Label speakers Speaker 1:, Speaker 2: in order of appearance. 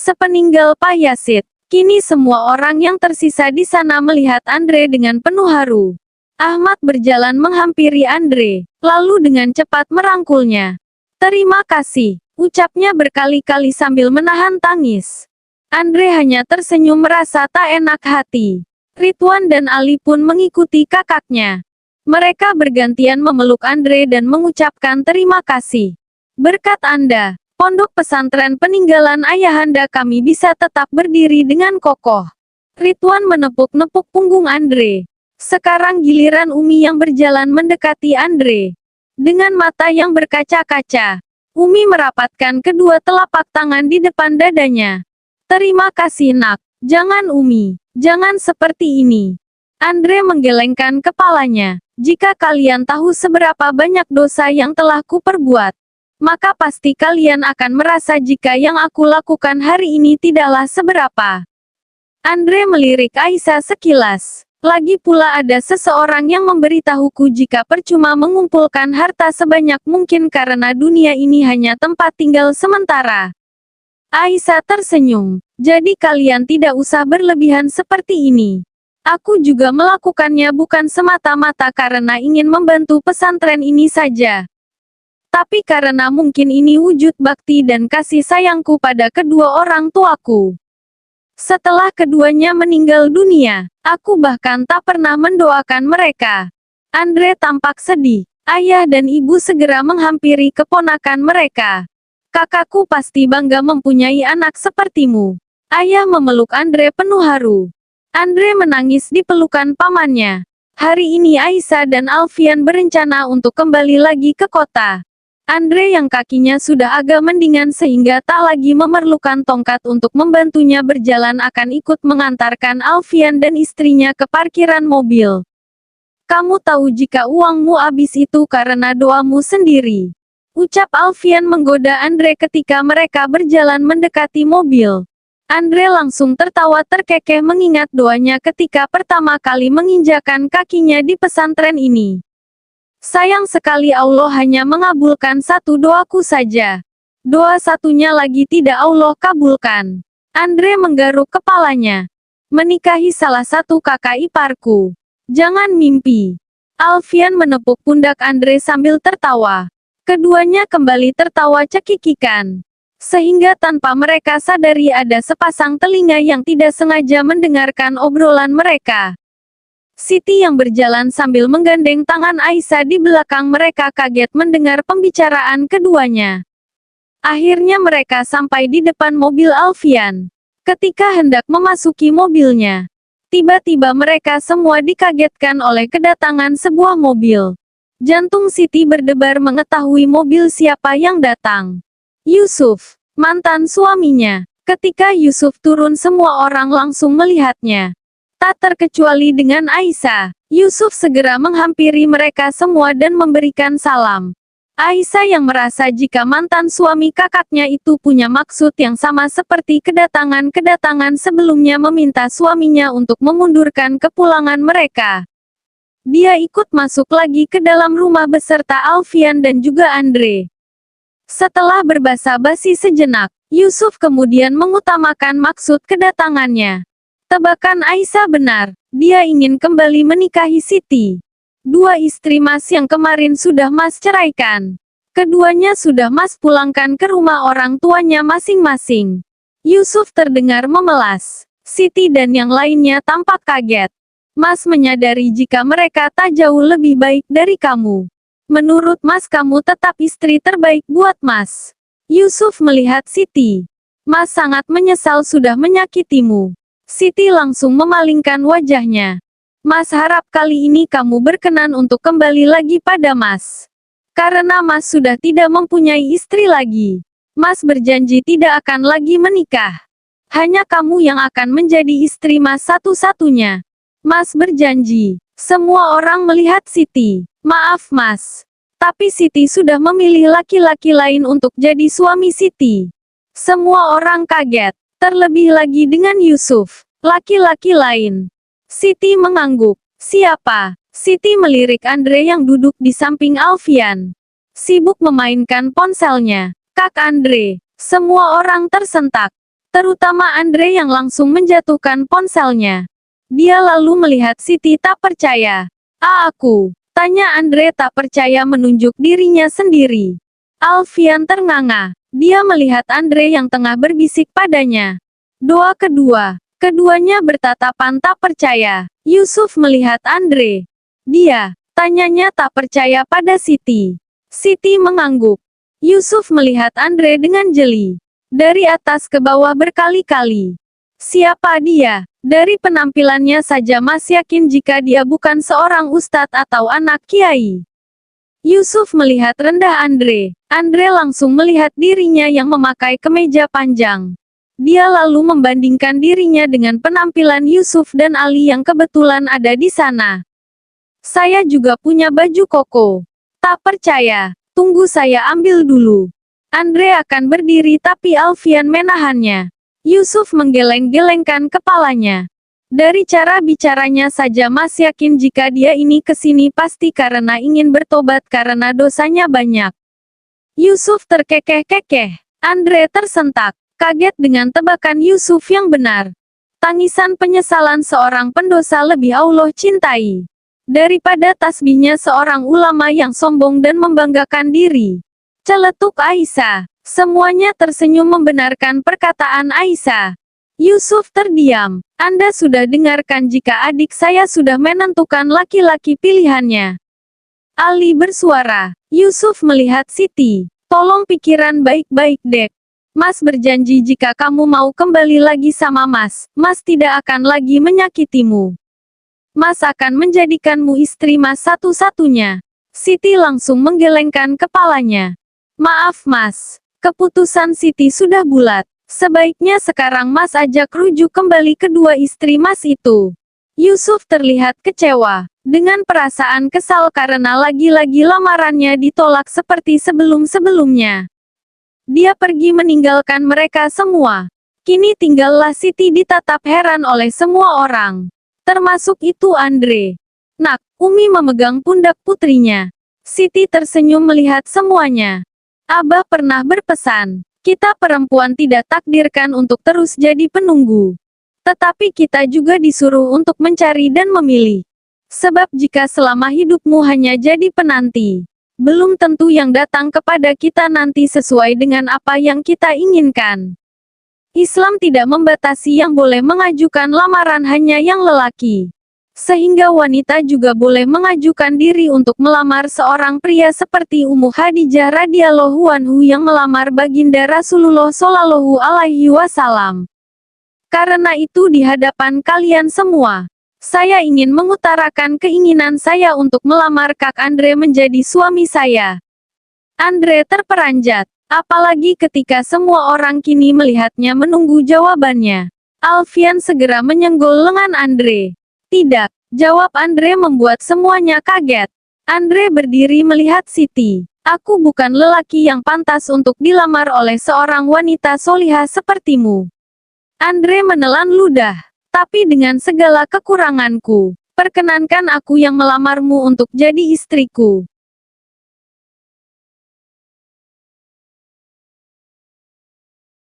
Speaker 1: Sepeninggal Pak Yasid, kini semua orang yang tersisa di sana melihat Andre dengan penuh haru. Ahmad berjalan menghampiri Andre, lalu dengan cepat merangkulnya. "Terima kasih," ucapnya berkali-kali sambil menahan tangis. Andre hanya tersenyum merasa tak enak hati. Ridwan dan Ali pun mengikuti kakaknya. Mereka bergantian memeluk Andre dan mengucapkan terima kasih. "Berkat Anda, pondok pesantren peninggalan ayahanda kami bisa tetap berdiri dengan kokoh." Ridwan menepuk-nepuk punggung Andre. Sekarang giliran Umi yang berjalan mendekati Andre. Dengan mata yang berkaca-kaca, Umi merapatkan kedua telapak tangan di depan dadanya. "Terima kasih nak, jangan Umi, jangan seperti ini." Andre menggelengkan kepalanya. "Jika kalian tahu seberapa banyak dosa yang telah kuperbuat, maka pasti kalian akan merasa jika yang aku lakukan hari ini tidaklah seberapa." Andre melirik Aisyah sekilas. "Lagi pula ada seseorang yang memberitahuku jika percuma mengumpulkan harta sebanyak mungkin karena dunia ini hanya tempat tinggal sementara." Aisyah tersenyum. "Jadi kalian tidak usah berlebihan seperti ini. Aku juga melakukannya bukan semata-mata karena ingin membantu pesantren ini saja, tapi karena mungkin ini wujud bakti dan kasih sayangku pada kedua orang tuaku. Setelah keduanya meninggal dunia, aku bahkan tak pernah mendoakan mereka." Andre tampak sedih. Ayah dan ibu segera menghampiri keponakan mereka. "Kakakku pasti bangga mempunyai anak sepertimu." Ayah memeluk Andre penuh haru. Andre menangis di pelukan pamannya. Hari ini Aisyah dan Alfian berencana untuk kembali lagi ke kota. Andre yang kakinya sudah agak mendingan sehingga tak lagi memerlukan tongkat untuk membantunya berjalan akan ikut mengantarkan Alfian dan istrinya ke parkiran mobil. "Kamu tahu jika uangmu habis itu karena doamu sendiri," ucap Alfian menggoda Andre ketika mereka berjalan mendekati mobil. Andre langsung tertawa terkekeh mengingat doanya ketika pertama kali menginjakan kakinya di pesantren ini. "Sayang sekali Allah hanya mengabulkan satu doaku saja. Doa satunya lagi tidak Allah kabulkan." Andre menggaruk kepalanya. "Menikahi salah satu kakak iparku. Jangan mimpi." Alfian menepuk pundak Andre sambil tertawa. Keduanya kembali tertawa cekikikan. Sehingga tanpa mereka sadari ada sepasang telinga yang tidak sengaja mendengarkan obrolan mereka. Siti yang berjalan sambil menggandeng tangan Aisyah di belakang mereka kaget mendengar pembicaraan keduanya. Akhirnya mereka sampai di depan mobil Alfian. Ketika hendak memasuki mobilnya, tiba-tiba mereka semua dikagetkan oleh kedatangan sebuah mobil. Jantung Siti berdebar mengetahui mobil siapa yang datang. Yusuf, mantan suaminya. Ketika Yusuf turun semua orang langsung melihatnya. Tak terkecuali dengan Aisyah. Yusuf segera menghampiri mereka semua dan memberikan salam. Aisyah yang merasa jika mantan suami kakaknya itu punya maksud yang sama seperti kedatangan-kedatangan sebelumnya meminta suaminya untuk memundurkan kepulangan mereka. Dia ikut masuk lagi ke dalam rumah beserta Alfian dan juga Andre. Setelah berbasa-basi sejenak, Yusuf kemudian mengutamakan maksud kedatangannya. Tebakan Aisyah benar, dia ingin kembali menikahi Siti. Dua istri Mas yang kemarin sudah Mas ceraikan. Keduanya sudah Mas pulangkan ke rumah orang tuanya masing-masing. Yusuf terdengar memelas. Siti dan yang lainnya tampak kaget. Mas menyadari jika mereka tak jauh lebih baik dari kamu. Menurut Mas kamu tetap istri terbaik buat Mas. Yusuf melihat Siti. Mas sangat menyesal sudah menyakitimu. Siti langsung memalingkan wajahnya. Mas harap kali ini kamu berkenan untuk kembali lagi pada Mas. Karena Mas sudah tidak mempunyai istri lagi. Mas berjanji tidak akan lagi menikah. Hanya kamu yang akan menjadi istri Mas satu-satunya. Mas berjanji. Semua orang melihat Siti. Maaf Mas. Tapi Siti sudah memilih laki-laki lain untuk jadi suami Siti. Semua orang kaget. Terlebih lagi dengan Yusuf. Laki-laki lain. Siti mengangguk. Siapa? Siti melirik Andre yang duduk di samping Alfian. Sibuk memainkan ponselnya. Kak Andre. Semua orang tersentak. Terutama Andre yang langsung menjatuhkan ponselnya. Dia lalu melihat Siti tak percaya. Aku? Tanya Andre tak percaya menunjuk dirinya sendiri. Alfian ternganga. Dia melihat Andre yang tengah berbisik padanya. Doa kedua. Keduanya bertatapan tak percaya. Yusuf melihat Andre. Tanyanya tak percaya pada Siti. Siti mengangguk. Yusuf melihat Andre dengan jeli. Dari atas ke bawah berkali-kali. Siapa dia? Dari penampilannya saja Mas yakin jika dia bukan seorang ustadz atau anak kiai. Yusuf melihat rendah Andre. Andre langsung melihat dirinya yang memakai kemeja panjang. Dia lalu membandingkan dirinya dengan penampilan Yusuf dan Ali yang kebetulan ada di sana. Saya juga punya baju koko. Tak percaya. Tunggu saya ambil dulu. Andre akan berdiri tapi Alfian menahannya. Yusuf menggeleng-gelengkan kepalanya. Dari cara bicaranya saja Mas yakin jika dia ini kesini pasti karena ingin bertobat karena dosanya banyak. Yusuf terkekeh-kekeh. Andre tersentak. Kaget dengan tebakan Yusuf yang benar. Tangisan penyesalan seorang pendosa lebih Allah cintai. Daripada tasbihnya seorang ulama yang sombong dan membanggakan diri. Celetuk Aisyah. Semuanya tersenyum membenarkan perkataan Aisyah. Yusuf terdiam. Anda sudah dengarkan jika adik saya sudah menentukan laki-laki pilihannya. Ali bersuara. Yusuf melihat Siti. Tolong pikiran baik-baik dek. Mas berjanji jika kamu mau kembali lagi sama Mas, Mas tidak akan lagi menyakitimu. Mas akan menjadikanmu istri Mas satu-satunya. Siti langsung menggelengkan kepalanya. Maaf Mas, keputusan Siti sudah bulat. Sebaiknya sekarang Mas ajak rujuk kembali kedua istri Mas itu. Yusuf terlihat kecewa, dengan perasaan kesal karena lagi-lagi lamarannya ditolak seperti sebelum-sebelumnya. Dia pergi meninggalkan mereka semua. Kini tinggallah Siti ditatap heran oleh semua orang. Termasuk itu Andre. Nak, Umi memegang pundak putrinya. Siti tersenyum melihat semuanya. Abah pernah berpesan, kita perempuan tidak takdirkan untuk terus jadi penunggu. Tetapi kita juga disuruh untuk mencari dan memilih. Sebab jika selama hidupmu hanya jadi penanti, belum tentu yang datang kepada kita nanti sesuai dengan apa yang kita inginkan. Islam tidak membatasi yang boleh mengajukan lamaran hanya yang lelaki. Sehingga wanita juga boleh mengajukan diri untuk melamar seorang pria seperti Ummu Khadijah radhiyallahu anhu yang melamar baginda Rasulullah shallallahu alaihi wasallam. Karena itu di hadapan kalian semua, saya ingin mengutarakan keinginan saya untuk melamar Kak Andre menjadi suami saya. Andre terperanjat, apalagi ketika semua orang kini melihatnya menunggu jawabannya. Alfian segera menyenggol lengan Andre. Tidak, jawab Andre membuat semuanya kaget. Andre berdiri melihat Siti. Aku bukan lelaki yang pantas untuk dilamar oleh seorang wanita solihah sepertimu. Andre menelan ludah. Tapi dengan segala kekuranganku, perkenankan aku yang melamarmu untuk jadi istriku.